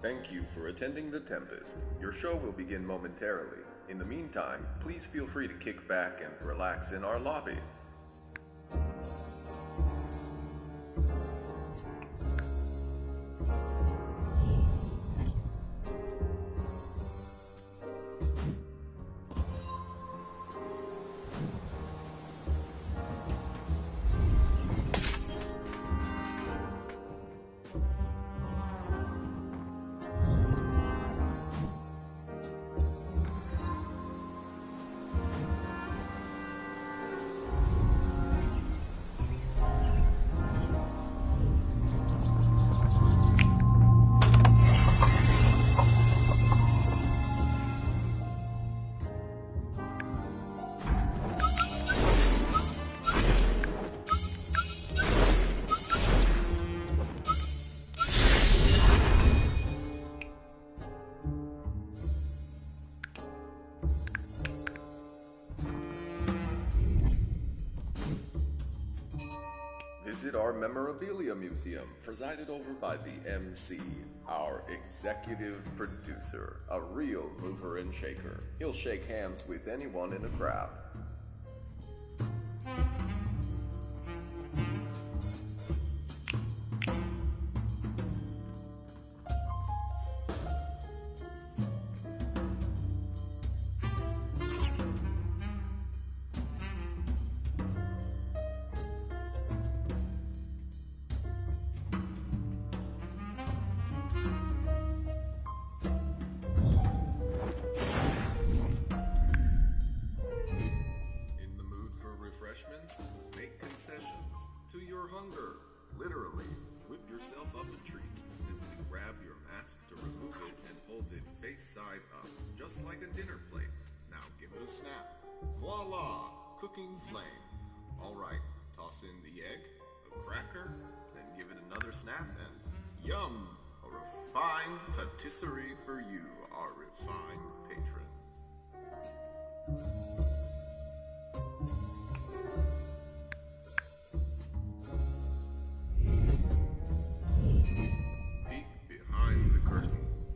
Thank you for attending the Tempest. Your show will begin momentarily. In the meantime, please feel free to kick back and relax in our lobby. Visit our memorabilia museum, presided over by the MC, our executive producer, a real mover and shaker. He'll shake hands with anyone in a crowd. Make concessions to your hunger. Literally, whip yourself up a treat. Simply grab your mask to remove it and hold it face side up, just like a dinner plate. Now give it a snap. Voila! Cooking flame. Alright, toss in the egg, a cracker, then give it another snap and yum! A refined patisserie for you, our refined patrons.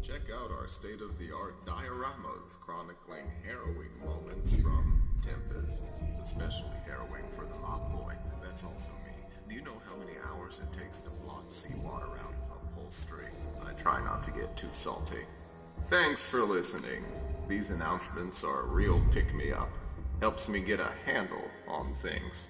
Check out our state-of-the-art dioramas chronicling harrowing moments from Tempest. Especially harrowing for the mob boy. That's also me. Do you know how many hours it takes to blot seawater out of upholstery? I try not to get too salty. Thanks for listening. These announcements are a real pick-me-up. Helps me get a handle on things.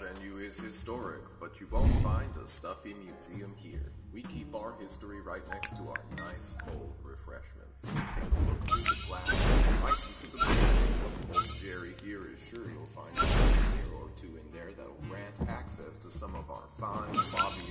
Venue is historic, but you won't find a stuffy museum here. We keep our history right next to our nice cold refreshments. Take a look through the glass, right into the glass. Old Jerry here is sure you'll find a souvenir or two in there that'll grant access to some of our fine lobby.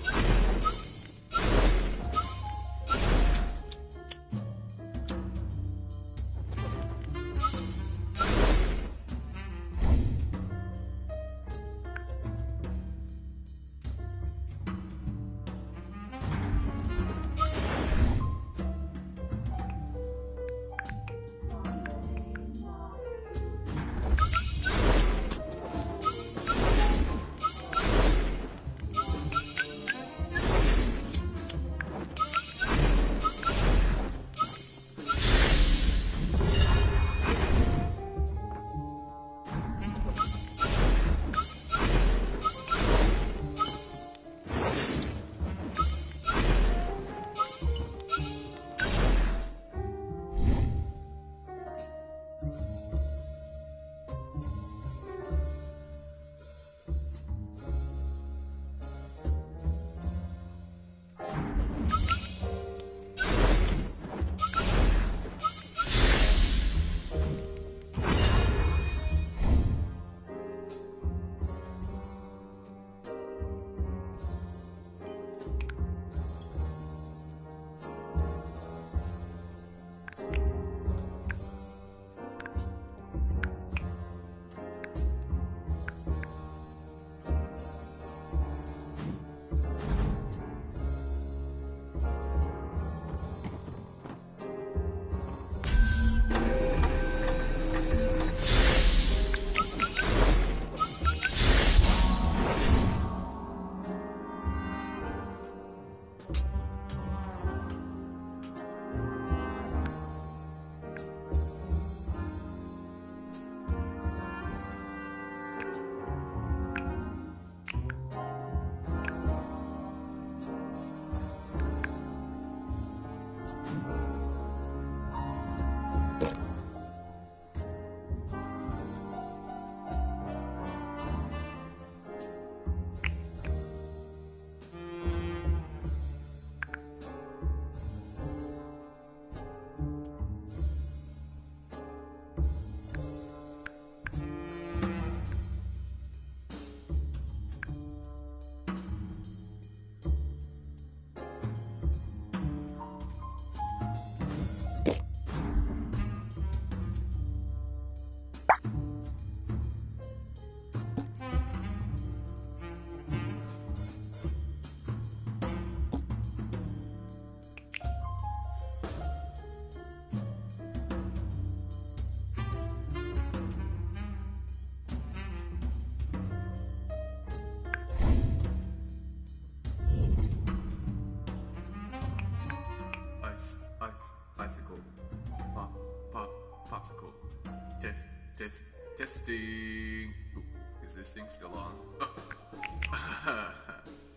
Testing. Ooh, is this thing still on?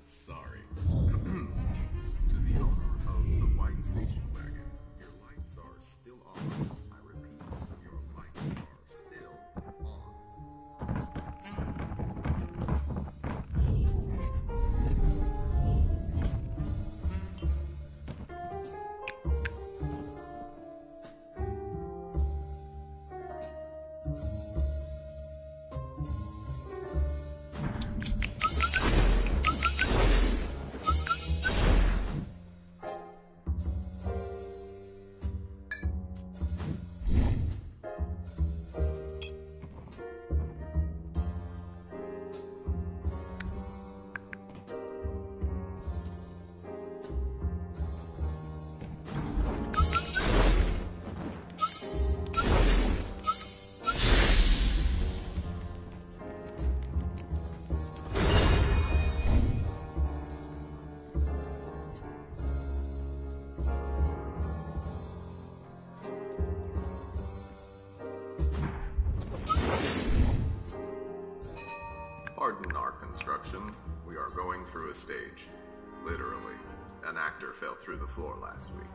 Sorry. To the owner of the white station wagon, your lights are still on. I repeat, your lights are still on. Pardon our construction. We are going through a stage. Literally. An actor fell through the floor last week.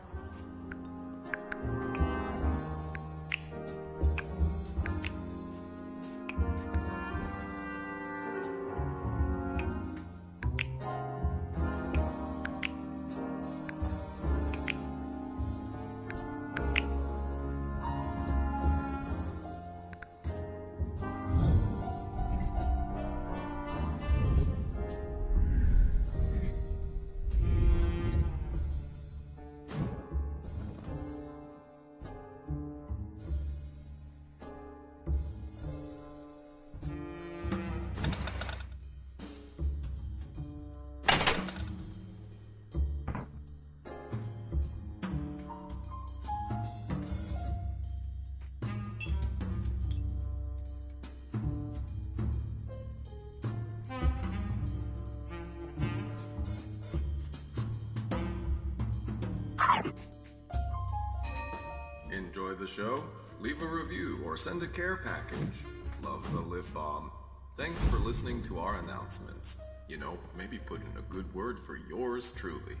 Enjoy the show? Leave a review or send a care package. Love the lip balm. Thanks for listening to our announcements. You know, maybe put in a good word for yours truly.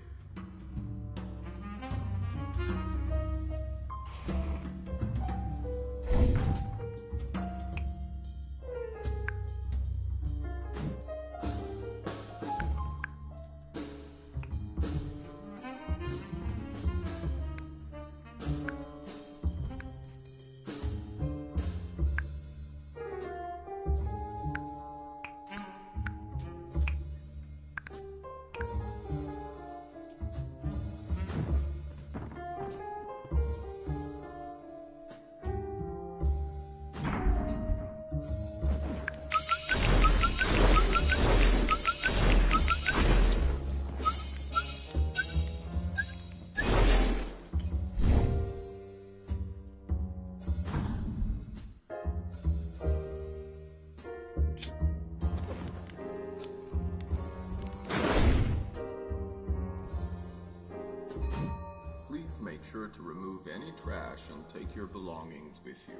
Make sure to remove any trash and take your belongings with you.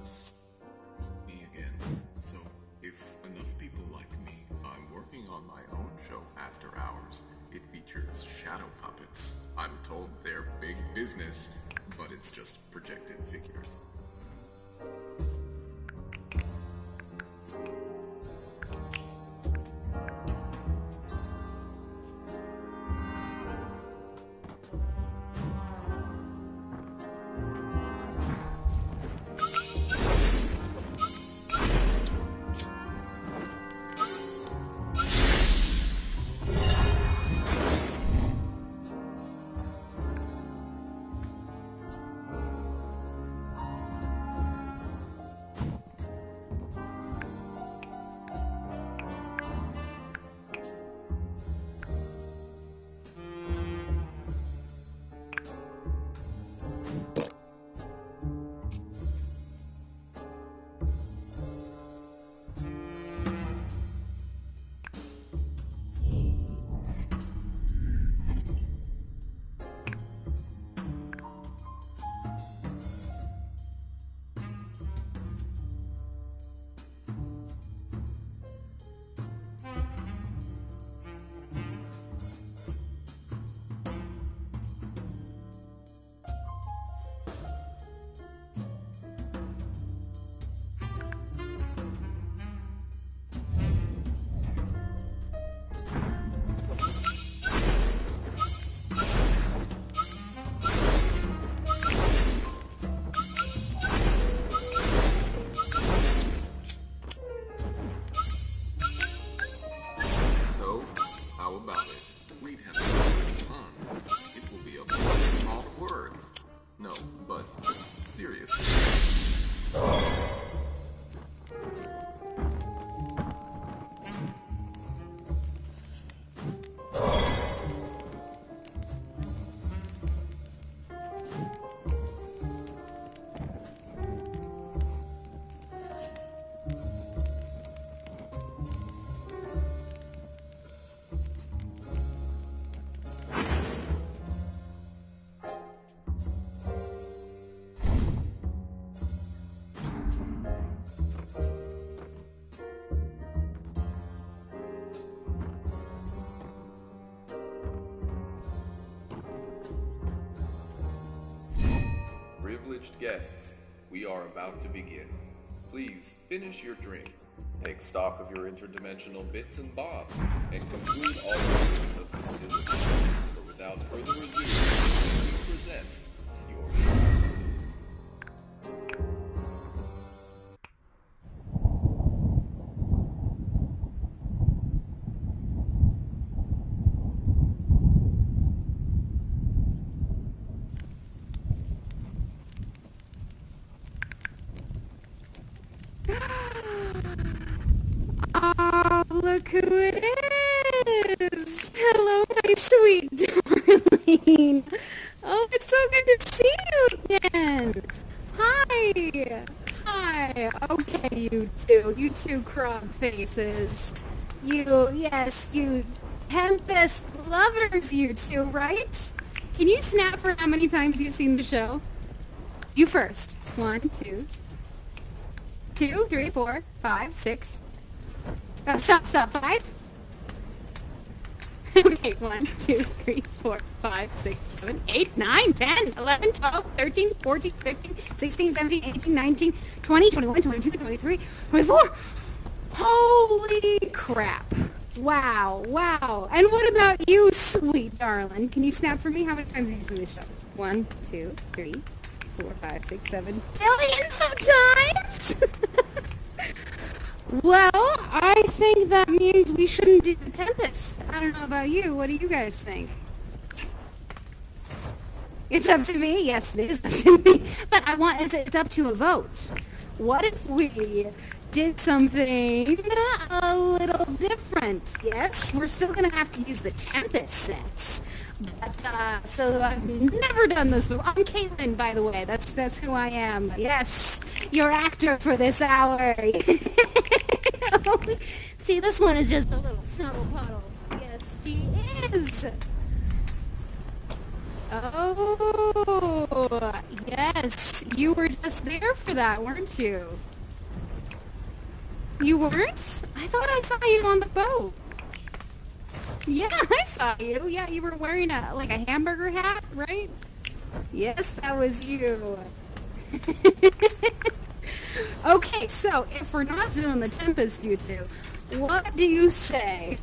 Psst. Me again. So, if enough people like me, I'm working on my own show after hours. It features shadow puppets. I'm told they're big business, but it's just projected figures. Guests, we are about to begin. Please finish your drinks, take stock of your interdimensional bits and bobs, and conclude all of the facility. So without further ado, we present your Oh, look who it is! Hello, my sweet darling! Oh, it's so good to see you again! Hi! Hi! Okay, you two crog faces. You Tempest lovers, you two, right? Can you snap for how many times you've seen the show? You first. 1, 2, 3, 4, 5, 6. Stop. 5? Okay, 1, 2, 3, 4, 5, 6, 7, 8, 9, 10, 11, 12, 13, 14, 15, 16, 17, 18, 19, 20, 21, 22, 23, 24. Holy crap. Wow. And what about you, sweet darling? Can you snap for me? How many times have you seen this show? 1, 2, 3, 4, 5, 6, 7 billions of times? Well, I think that means we shouldn't do the Tempest. I don't know about you. What do you guys think? It's up to me. Yes, it is up to me. But it's up to a vote. What if we did something a little different? Yes, we're still going to have to use the Tempest sets. But, so I've never done this before. I'm Katelyn, by the way. That's who I am. Yes, your actor for this hour. See, this one is just a little snuggle puddle. Yes, she is. Oh, yes. You were just there for that, weren't you? You weren't? I thought I saw you on the boat. Yeah, I saw you. Yeah, you were wearing a hamburger hat, right? Yes, that was you. Okay, so if we're not doing the Tempest, you two, what do you say?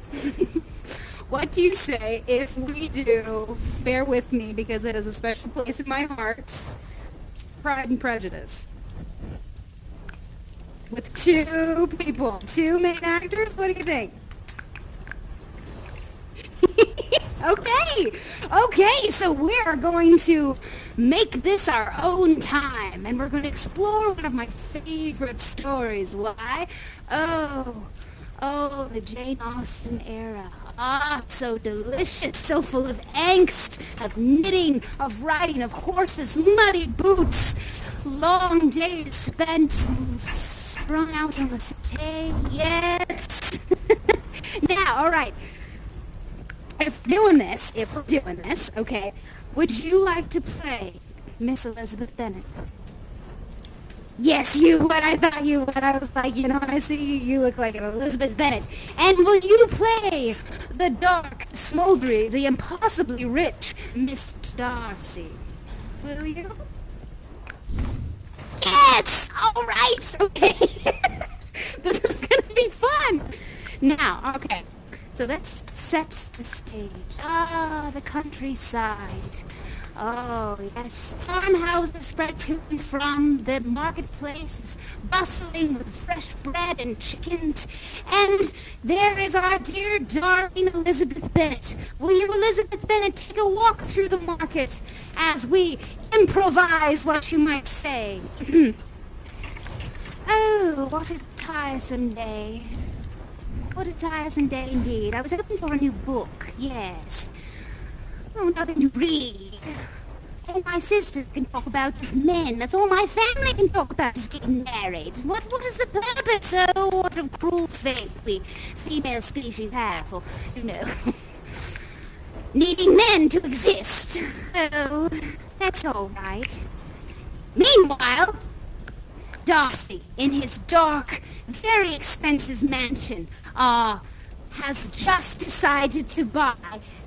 What do you say if we do, bear with me because it is a special place in my heart, Pride and Prejudice? With 2 people, 2 main actors, what do you think? Okay, so we're going to make this our own time, and we're going to explore one of my favorite stories. Why? Oh, the Jane Austen era. So delicious, so full of angst, of knitting, of riding, of horses, muddy boots, long days spent sprung out on the settee. Yes. Now, all right. If we're doing this, okay, would you like to play Miss Elizabeth Bennet? Yes, you would. I thought you would. I was like, I see you look like an Elizabeth Bennet. And will you play the dark, smoldery, the impossibly rich Miss Darcy? Will you? Yes! All right! Okay. This is going to be fun. Now, okay, so let's set the stage. The countryside. Oh, yes. Farmhouses spread to and from. The marketplace is bustling with fresh bread and chickens. And there is our dear, darling Elizabeth Bennet. Will you, Elizabeth Bennet, take a walk through the market as we improvise, what you might say? Oh, what a tiresome day. What a tiresome day indeed. I was looking for a new book, yes. Oh, nothing to read. All my sisters can talk about is men. That's all my family can talk about is getting married. What is the purpose? Oh, what a cruel fate we female species have for, needing men to exist. Oh, that's all right. Meanwhile, Darcy, in his dark, very expensive mansion, has just decided to buy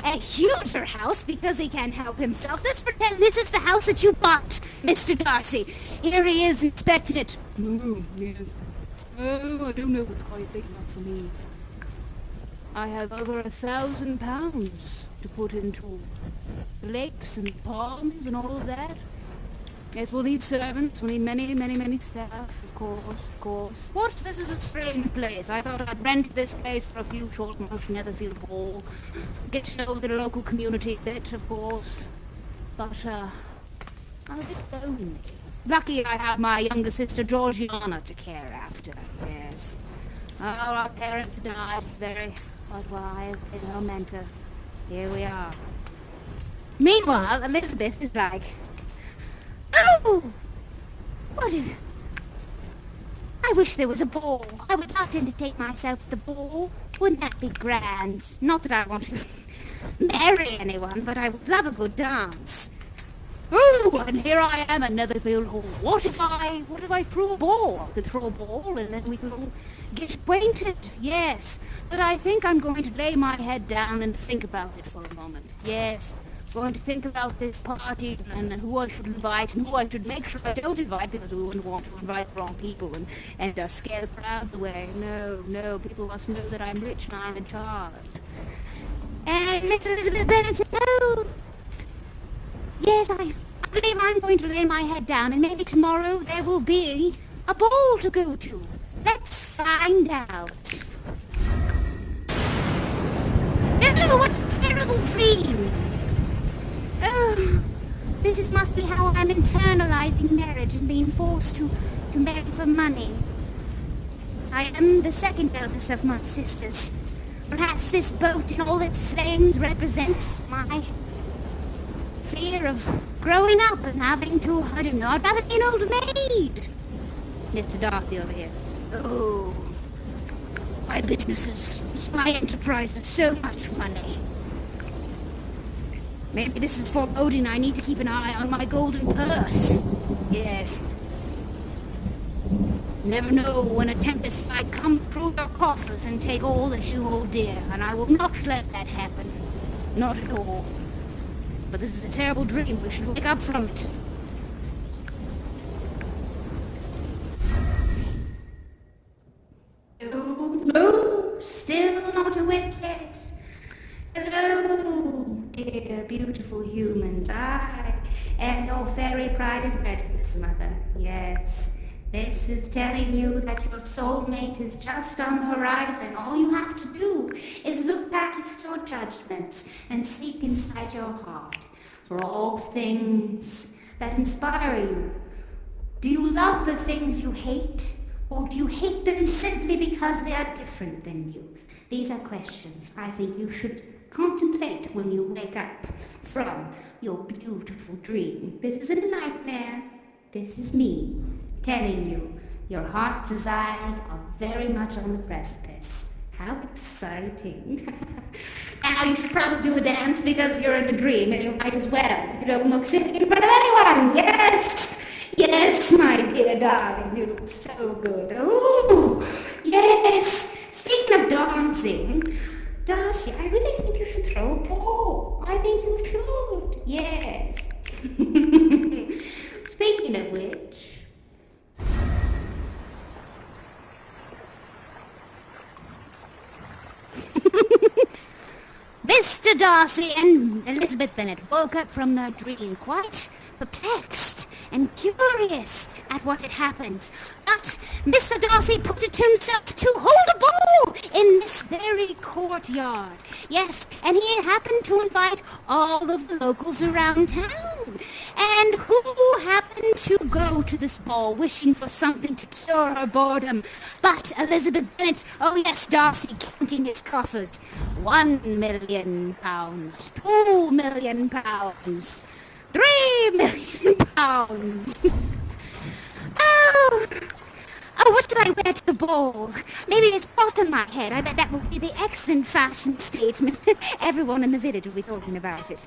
a huger house because he can't help himself. Let's pretend this is the house that you bought, Mr. Darcy. Here he is inspecting it. Oh, yes. Oh, I don't know if it's quite big enough for me. I have over £1,000 to put into lakes and ponds and all of that. Yes, we'll need servants. We'll need many, many, many staff, of course. What? This is a strange place. I thought I'd rent this place for a few short months, never feel bored. Get to know the local community a bit, of course. But, I'm a bit lonely. Lucky I have my younger sister, Georgiana, to care after, yes. Oh, our parents died very wise, in her mentor. Here we are. Meanwhile, Elizabeth is like, oh! What if... I wish there was a ball. I would love to entertain myself at the ball. Wouldn't that be grand? Not that I want to marry anyone, but I would love a good dance. Oh, and here I am at Netherfield Hall. What if I threw a ball? I could throw a ball and then we could all get acquainted. Yes, but I think I'm going to lay my head down and think about it for a moment. Yes, going to think about this party and who I should invite and who I should make sure I don't invite because we wouldn't want to invite the wrong people and scare the crowd away. No, people must know that I'm rich and I'm in charge. And Miss Elizabeth Bennet said, oh, yes, I believe I'm going to lay my head down and maybe tomorrow there will be a ball to go to. Let's find out. Oh, what a terrible dream. Oh, this must be how I'm internalizing marriage and being forced to marry for money. I am the second eldest of my sisters. Perhaps this boat in all its flames represents my fear of growing up and having to, I don't know, I'd rather be an old maid. Mr. Darcy over here. Oh, my businesses, my enterprises, so much money. Maybe this is foreboding. I need to keep an eye on my golden purse. Yes. Never know when a tempest might come through your coffers and take all that you hold dear, and I will not let that happen. Not at all. But this is a terrible dream. We should wake up from it. No, still not awake yet. Hello, dear beautiful humans. I am your fairy Pride and Prejudice, mother. Yes, this is telling you that your soulmate is just on the horizon. All you have to do is look past your judgments and seek inside your heart for all things that inspire you. Do you love the things you hate? Or do you hate them simply because they are different than you? These are questions I think you should contemplate when you wake up from your beautiful dream. This isn't a nightmare. This is me telling you your heart's desires are very much on the precipice. How exciting. Now you should probably do a dance because you're in a dream and you might as well. You don't look silly in front of anyone. Yes! Yes, my dear darling, you look so good. Oh, yes. Speaking of dancing, Darcy, I really think you should throw a ball. I think you should. Yes. Speaking of which... Mr. Darcy and Elizabeth Bennet woke up from their dream quite perplexed and curious at what had happened. But Mr. Darcy put it to himself to hold a ball in this very courtyard. Yes, and he happened to invite all of the locals around town. And who happened to go to this ball wishing for something to cure her boredom but Elizabeth Bennet? Oh yes, Darcy counting his coffers. £1 million, £2 million, £3 million. Oh, what should I wear to the ball? Maybe a spot on my head. I bet that will be the excellent fashion statement. Everyone in the village will be talking about it.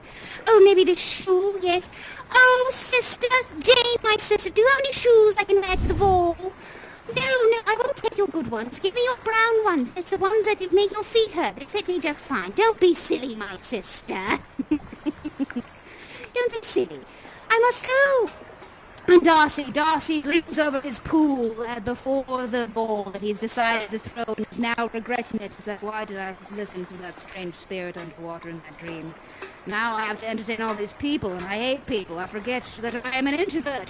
Oh, maybe the shoe, yes. Oh, sister, Jane, my sister, do you have any shoes I can wear to the ball? No, I won't take your good gold ones. Give me your brown ones. It's the ones that make your feet hurt. They fit me just fine. Don't be silly, my sister. Don't be silly. I must go. And Darcy leans over his pool before the ball that he's decided to throw and is now regretting it. He's like, why did I listen to that strange spirit underwater in that dream? Now I have to entertain all these people, and I hate people. I forget that I am an introvert.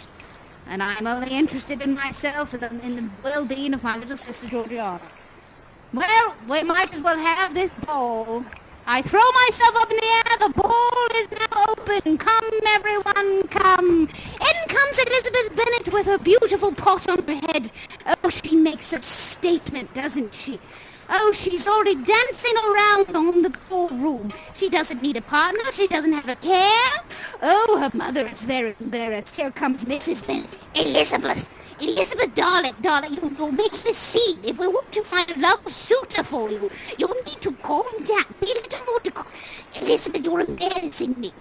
And I'm only interested in myself and in the well-being of my little sister Georgiana. Well, we might as well have this ball. I throw myself up in the air. The ball is now open. Come, everyone, come. In comes Elizabeth Bennet with her beautiful pot on her head. Oh, she makes a statement, doesn't she? Oh, she's already dancing around on the ballroom. She doesn't need a partner. She doesn't have a care. Oh, her mother is very embarrassed. Here comes Mrs. Bennet. Elizabeth, darling, you're making a scene. If we want to find a love suitor for you, you'll need to calm down. Be a little more Elizabeth, you're embarrassing me.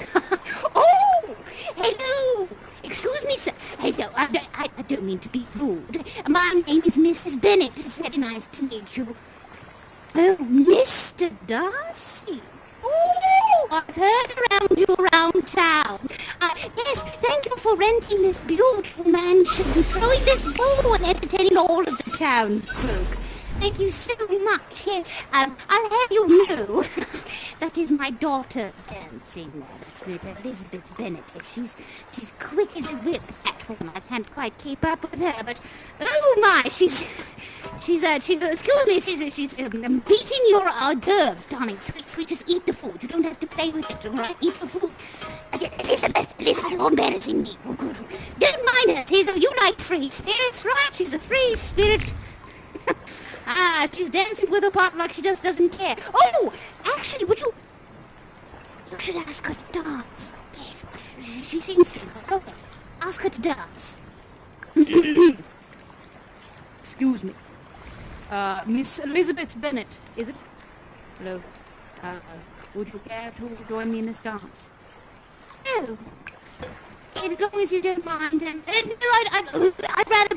Oh, hello. Excuse me, sir. Hello, I don't mean to be rude. My name is Mrs. Bennet. It's very nice to meet you. Oh, Mr. Darcy. Oh, I've heard around town. Yes, thank you for renting this beautiful mansion and throwing this ball and entertaining all of the townsfolk. Thank you so much. Yes, I'll have you know that is my daughter dancing there. That's Elizabeth Bennet. She's quick as a whip, that woman. I can't quite keep up with her, but oh my, she's excuse me, she's beating your hors d'oeuvres, darling. Sweet, just eat the food. You don't have to play with it, all right? Eat the food. Elizabeth, you're embarrassing me. Don't mind her. You like free spirits, right? She's a free spirit. She's dancing with her pot like she just doesn't care. Oh, actually, you should ask her to dance. Yes, she seems to. Go ahead. Ask her to dance. Excuse me. Miss Elizabeth Bennet, is it? Hello. Would you care to join me in this dance? No. As long as you don't mind. No, I'd rather...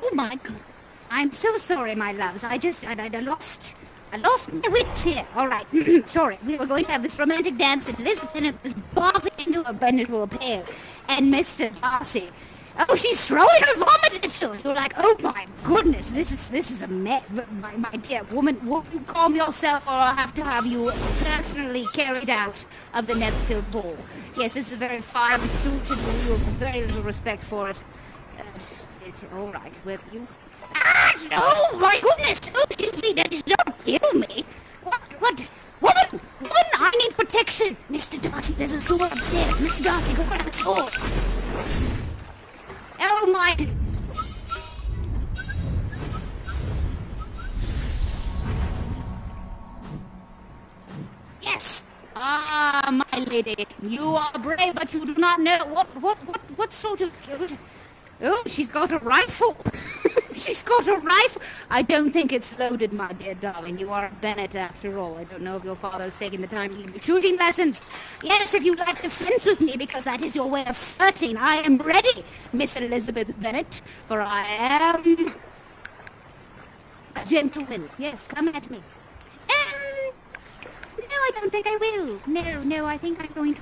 Oh my God. I'm so sorry, my loves. I lost my wits here. All right. Sorry. We were going to have this romantic dance and Elizabeth Bennet was barfing into a pail. And Mr. Darcy. Oh, she's throwing her vomit at you. You're like, oh my goodness, this is a mess. My dear woman, calm yourself or I'll have to have you personally carried out of the Netherfield Ball. Yes, this is a very fine suit and you have very little respect for it. It's all right with you. Oh my goodness! Oh, excuse me, that does not kill me. What? Woman, I need protection. Mr. Darcy, there's a sword upstairs. Mr. Darcy, go grab a sword. Oh my... Yes. My lady, you are brave, but you do not know what sort of... Oh, she's got a rifle. She's got a rifle. I don't think it's loaded, my dear darling. You are a Bennet after all. I don't know if your father has taken the time to give you shooting lessons. Yes, if you'd like to fence with me, because that is your way of flirting, I am ready, Miss Elizabeth Bennet, for I am a gentleman. Yes, come at me. No, I don't think I will. No, I think I'm going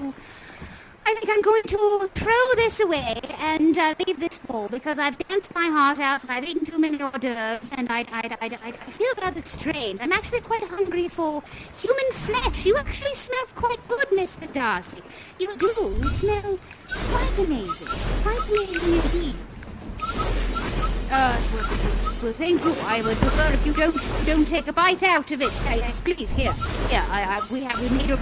to throw this away and leave this ball because I've danced my heart out and I've eaten too many hors d'oeuvres and I feel rather strange. I'm actually quite hungry for human flesh. You actually smell quite good, Mr. Darcy. You do. You smell quite amazing. Quite amazing indeed. Well, thank you. I would prefer if you don't take a bite out of it. Yes, please. Here. We made a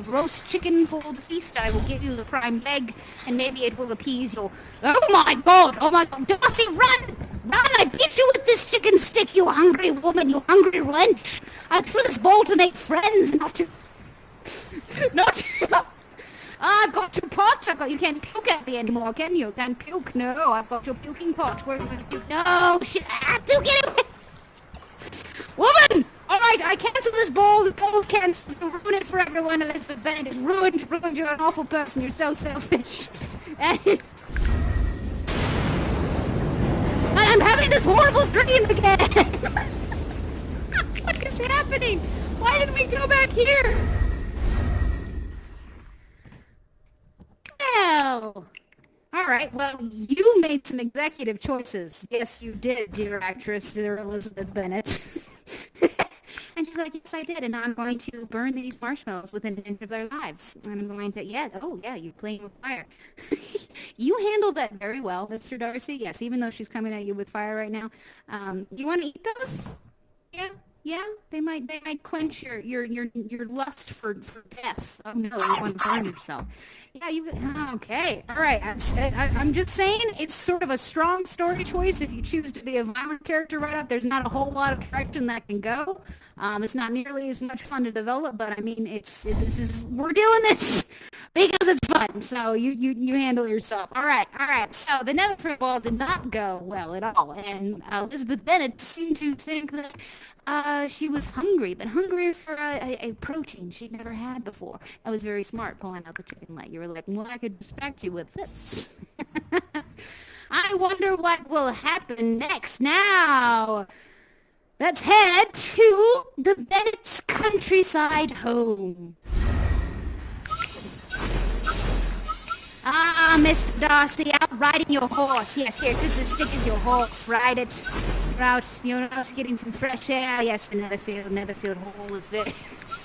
roast chicken for the feast. I will give you the prime leg, and maybe it will appease your... Oh my God! Darcy, run! I beat you with this chicken stick, you hungry woman, you hungry wench! I threw this bowl to make friends, not to... I've got your pot. You can't puke at me anymore, can you? Can't puke. No, I've got your puking pot. Where are you going to puke? No, shit. Puke anyway. Woman! All right, I cancel this bowl. The bowl's canceled. You'll ruin it for everyone. Elizabeth Bennet is ruined. You're an awful person. You're so selfish. And I'm having this horrible dream again. What is happening? Why did we go back here? Well, all right. Well, you made some executive choices. Yes, you did, dear actress, dear Elizabeth Bennet. And she's like, yes, I did, and I'm going to burn these marshmallows within an inch of their lives. And I'm going to, you're playing with fire. You handled that very well, Mr. Darcy. Yes, even though she's coming at you with fire right now. You want to eat those? Yeah, they might quench your lust for death. Oh no, you want to burn yourself. Yeah, okay, all right. I'm just saying, it's sort of a strong story choice if you choose to be a violent character right up. There's not a whole lot of direction that can go. It's not nearly as much fun to develop, but I mean, we're doing this because it's fun. So you handle yourself. All right. So the Netherford ball did not go well at all, and Elizabeth Bennet seemed to think that she was hungry, but hungry for a protein she'd never had before. That was very smart, pulling out the chicken leg. You were like, well, I could distract you with this. I wonder what will happen next. Now, let's head to the Bennet's countryside home. Mr. Darcy, out riding your horse. Yes, here, just as thick as your horse. Ride it. You're out getting some fresh air. Yes, the Netherfield Hall is there.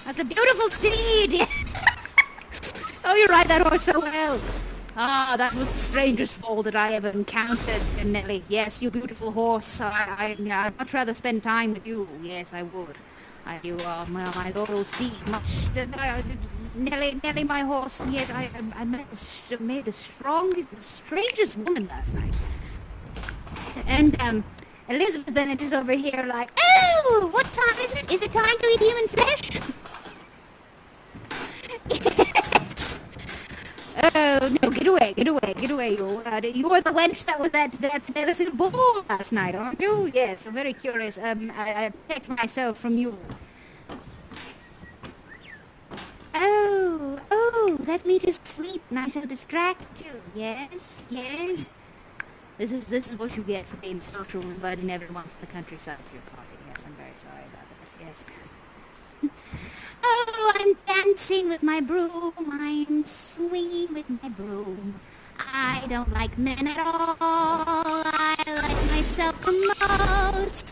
That's a beautiful steed. Oh, you ride that horse so well. That was the strangest foal that I ever encountered, Nelly. Yes, you beautiful horse. I'd much rather spend time with you. Yes, I would. You are my loyal steed. Nelly, my horse. Yes, I met the strangest woman last night. And, Elizabeth Bennet is over here like, oh, what time is it? Is it time to eat human flesh? Yes. Oh, no, get away. You're the wench that was at Netherfield Ball last night, aren't you? Yes, I'm very curious. I protect myself from you. Oh, let me just sleep and I shall distract you. Yes. This is what you get for being social and inviting everyone from the countryside to your party. Yes, I'm very sorry about that. Yes. Oh, I'm dancing with my broom. I'm swinging with my broom. I don't like men at all. I like myself the most.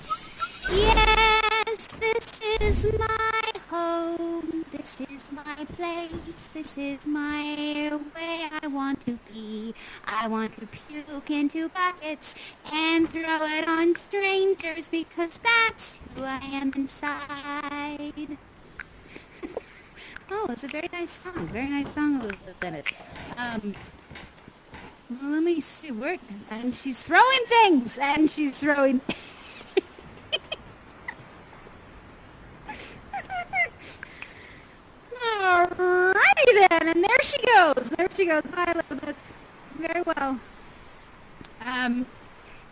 Yes, this is my home. This is my place. This is my way I want to be. I want to puke into buckets and throw it on strangers because that's who I am inside. Oh, it's a very nice song. Very nice song, Elizabeth Bennet. Well, let me see. And she's throwing things. Alrighty then, and there she goes. Hi, Elizabeth. Very well.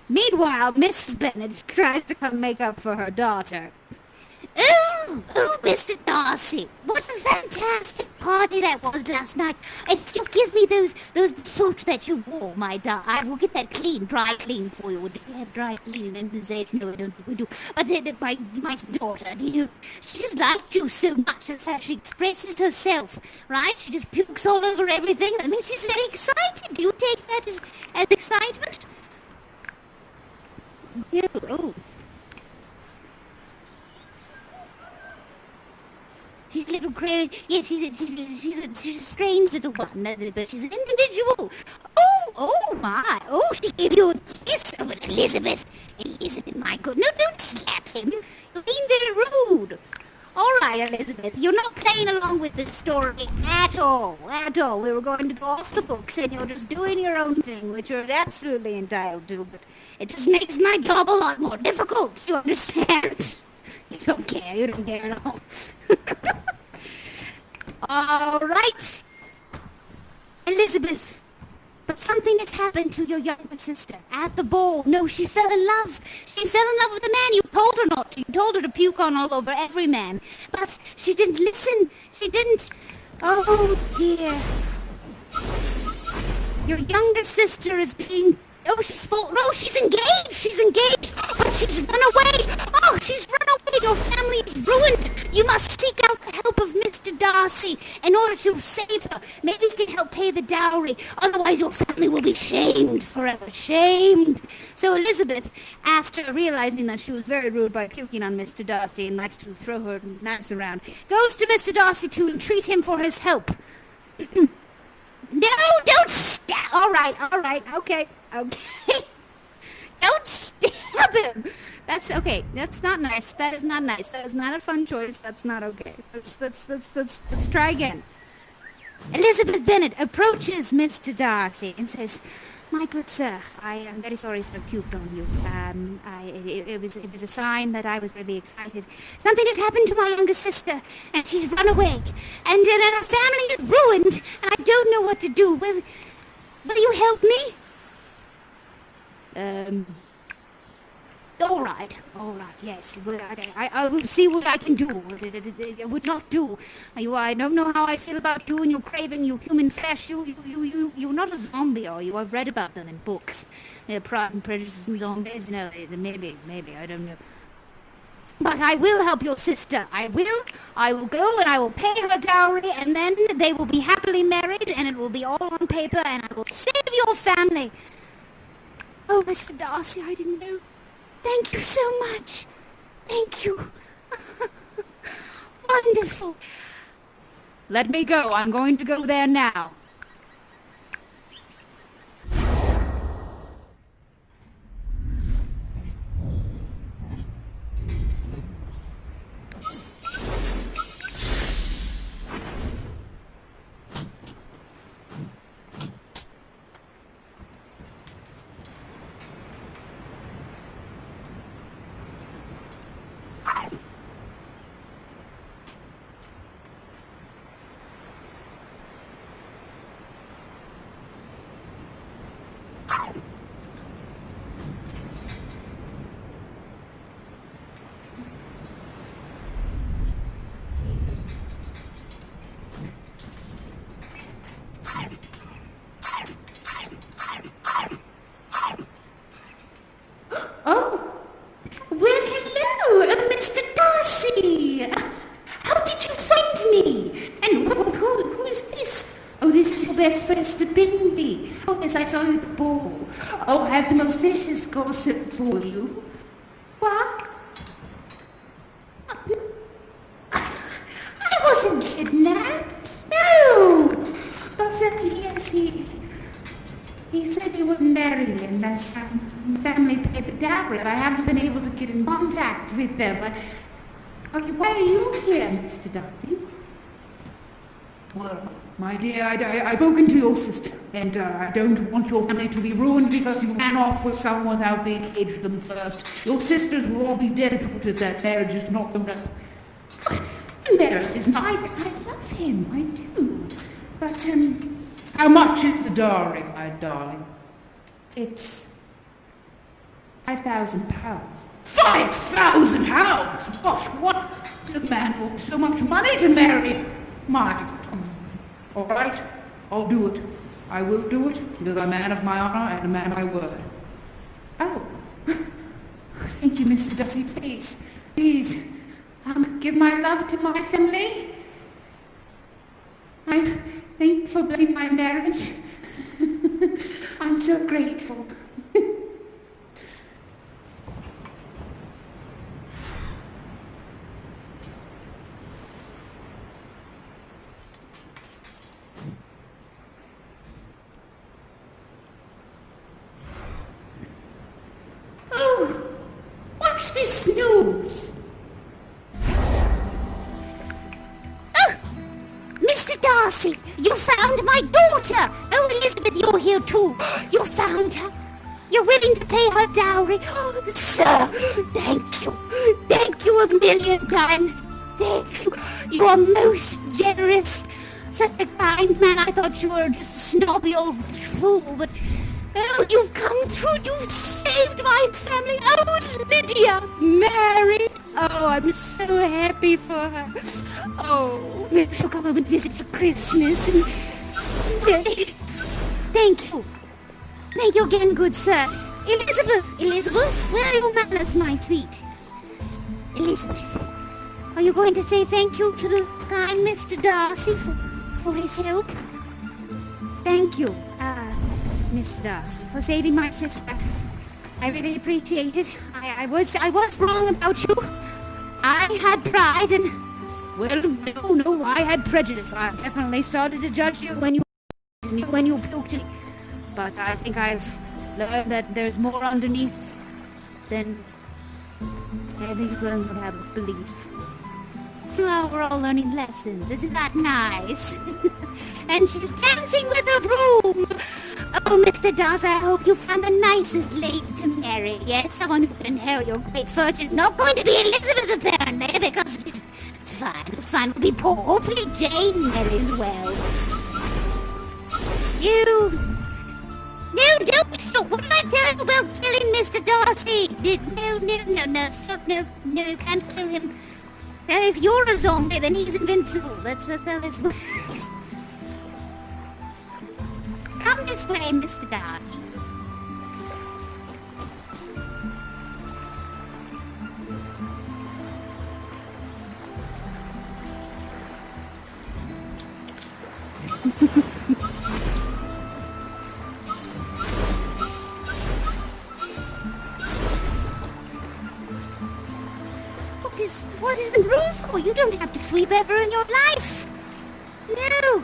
Meanwhile, Mrs. Bennet tries to come make up for her daughter. Oh, Mr. Darcy, what a fantastic party that was last night. And you give me those suits that you wore, my darling. I will get that dry clean for you. Do you have dry clean in the States? No, I don't. We do. But my daughter, she just liked you so much. That's how she expresses herself, right? She just pukes all over everything. I mean, she's very excited. Do you take that as excitement? No, oh. She's a little crazy. Yes, she's a strange little one, but she's an individual. Oh my! Oh, she gave you a kiss. but Elizabeth, my good. No, don't slap him. You're being very rude. All right, Elizabeth, you're not playing along with the story at all. We were going to go off the books, and you're just doing your own thing, which you're absolutely entitled to, but it just makes my job a lot more difficult, you understand? You don't care at all. All right. Elizabeth, but something has happened to your younger sister at the ball. No, she fell in love. She fell in love with a man. You told her not to. You told her to puke on all over every man. But she didn't listen. She didn't. Oh, dear. Your younger sister is being... Oh, she's engaged. She's engaged. But she's run away. Oh, she's run away. Your family is ruined. You must seek out the help of Mr. Darcy in order to save her. Maybe he can help pay the dowry. Otherwise, your family will be shamed forever. Shamed. So Elizabeth, after realizing that she was very rude by puking on Mr. Darcy and likes to throw her knives around, goes to Mr. Darcy to entreat him for his help. No, don't stab. All right, okay. Don't stab him. That's okay. That's not nice. That is not nice. That is not a fun choice. That's not okay. Let's try again. Elizabeth Bennet approaches Mr. Darcy and says, "My good sir, I am very sorry for puked on you. It was a sign that I was really excited. Something has happened to my younger sister, and she's run away, and our family is ruined, and I don't know what to do. Will you help me?" All right, yes. I will see what I can do. I would not do. I don't know how I feel about you and your craving, your human flesh. You're not a zombie, are you? I've read about them in books. Pride and Prejudice and zombies, maybe, I don't know. But I will help your sister. I will go and I will pay her dowry, and then they will be happily married, and it will be all on paper, and I will save your family. Oh, Mr. Darcy, I didn't know. Thank you so much. Thank you. Wonderful. Let me go. I'm going to go there now. Best friend Stupidity. Oh, yes, I saw you at the ball. Oh, I have the most delicious gossip for you. What? I wasn't kidnapped. No. But yes, he said he wouldn't marry me unless family paid the dowry. I haven't been able to get in contact with them. Why are you here, Mr. Darcy? Well, my dear, I've spoken to your sister, and I don't want your family to be ruined because you ran off with someone without being engaged to them first. Your sisters will all be dead if that marriage is not going to... Marriage is not... I love him, I do. But, how much is the dowry, my darling? It's... £5,000. £5,000? Gosh, what? The man wants so much money to marry. My... All right, I'll do it. I will do it because I'm a man of my honor and a man of my word. Oh, thank you, Mr. Duffy. Please, give my love to my family. I thank you for blessing my marriage. I'm so grateful. news? Oh, Mr. Darcy, you found my daughter. Oh, Elizabeth, you're here too. You found her. You're willing to pay her dowry. Oh, sir, thank you. Thank you a million times. Thank you. You are most generous. Such a kind man. I thought you were just a snobby old rich fool, but... Oh, you've come through. You've saved my family. Oh, Lydia, married. Oh, I'm so happy for her. Oh, maybe she'll come home and visit for Christmas. And... Thank you. Thank you again, good sir. Elizabeth, where are your manners, my sweet? Elizabeth, are you going to say thank you to the kind Mr. Darcy for his help? Thank you, Mr. Darcy, for saving my sister. I really appreciate it. I was wrong about you. I had pride and... Well, no, I had prejudice. I definitely started to judge you when you puked it. But I think I've learned that there's more underneath than these learned what I believe. Well, we're all learning lessons. Isn't that nice? And she's dancing with a broom. Oh, Mr. Darcy, I hope you found the nicest lady to marry. Yes, someone who can inherit your great fortune. Not going to be Elizabeth, apparently, because it's fine. It'll be poor. Hopefully Jane marries well. No, don't stop. What did I tell you about killing Mr. Darcy? No, stop, no, you can't kill him. If you're a zombie, then he's invincible. That's how this works. Come this way, Mr. Darcy. What is the broom for? You don't have to sweep ever in your life. No.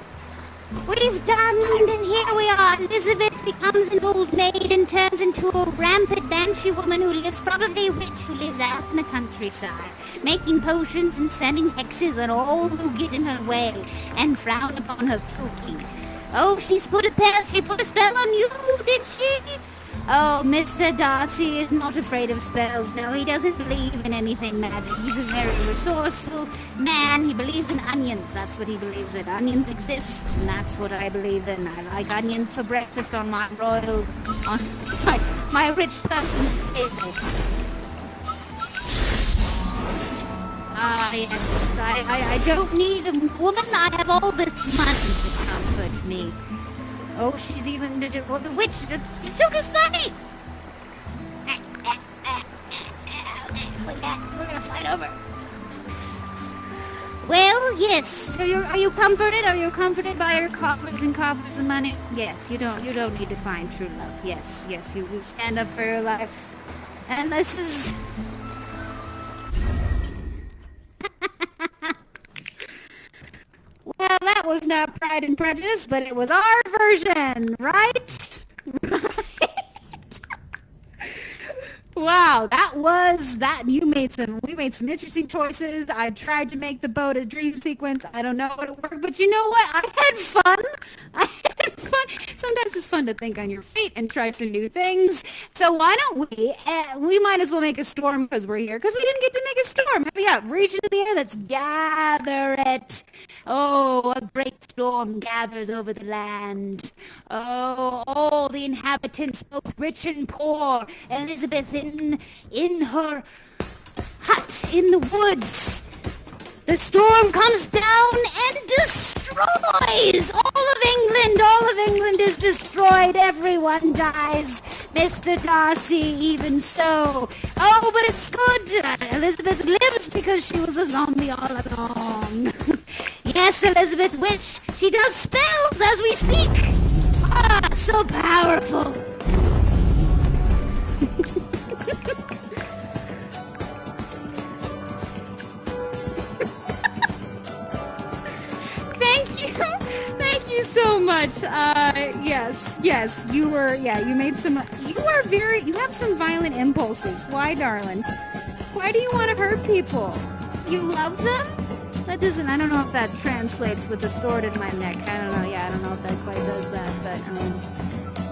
We've done, and here we are. Elizabeth becomes an old maid and turns into a rampant banshee woman who lives, probably a witch who lives out in the countryside, making potions and sending hexes on all who get in her way and frown upon her puking. Oh, she put a spell on you, did she? Oh, Mr. Darcy is not afraid of spells. No, he doesn't believe in anything magic. He's a very resourceful man. He believes in onions. That's what he believes in. Onions exist, and that's what I believe in. I like onions for breakfast on my my rich person's table. Ah, yes. I don't need a woman. I have all this money to comfort me. Oh, she's even the witch. You took his money. We're gonna fight over. Well, yes. So are you comforted? Are you comforted by your coffers of money? Yes. You don't need to find true love. Yes. You stand up for your life. And this is. Well, that was not Pride and Prejudice, but it was our version, right? Wow, we made some interesting choices. I tried to make the boat a dream sequence. I don't know what it worked, but you know what? I had fun. Sometimes it's fun to think on your feet and try some new things. So why don't we might as well make a storm because we're here, because we didn't get to make a storm. Yeah, reach into the air, let's gather it. Oh, a great storm gathers over the land. Oh, all the inhabitants, both rich and poor. Elizabeth in her hut in the woods. The storm comes down and destroys all of England. All of England is destroyed. Everyone dies. Mr. Darcy, even so. Oh, but it's good. Elizabeth lives because she was a zombie all along. Yes, Elizabeth Witch. She does spells as we speak. Ah, so powerful. Thank you so much. Yes, you have some violent impulses. Why, darling? Why Why do you want to hurt people? You love them? That doesn't, I don't know if that translates with the sword in my neck. I don't know, I don't know if that quite does that, but,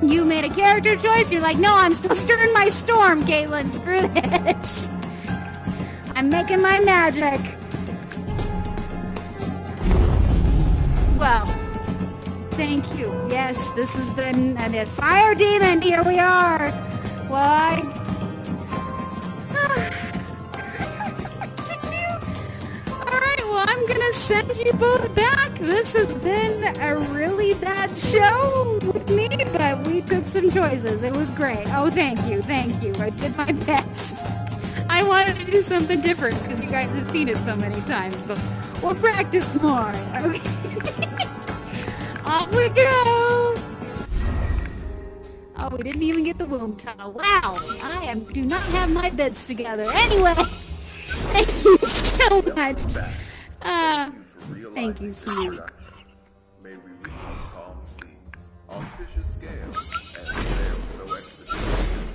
you made a character choice, you're like, no, I'm still stirring my storm, Katelyn, screw this. I'm making my magic. Well, thank you. Yes, this has been a fire demon. Here we are. Why? Alright, well, I'm gonna send you both back. This has been a really bad show with me, but we took some choices. It was great. Oh, thank you. I did my best. I wanted to do something different because you guys have seen it so many times, but we'll practice more. Okay. Off we go! Oh, we didn't even get the womb tunnel. Wow! Do not have my beds together. Anyway, thank you so much. Thank you, sweetie. May we reach calm seas, auspicious gales, and sail so expeditiously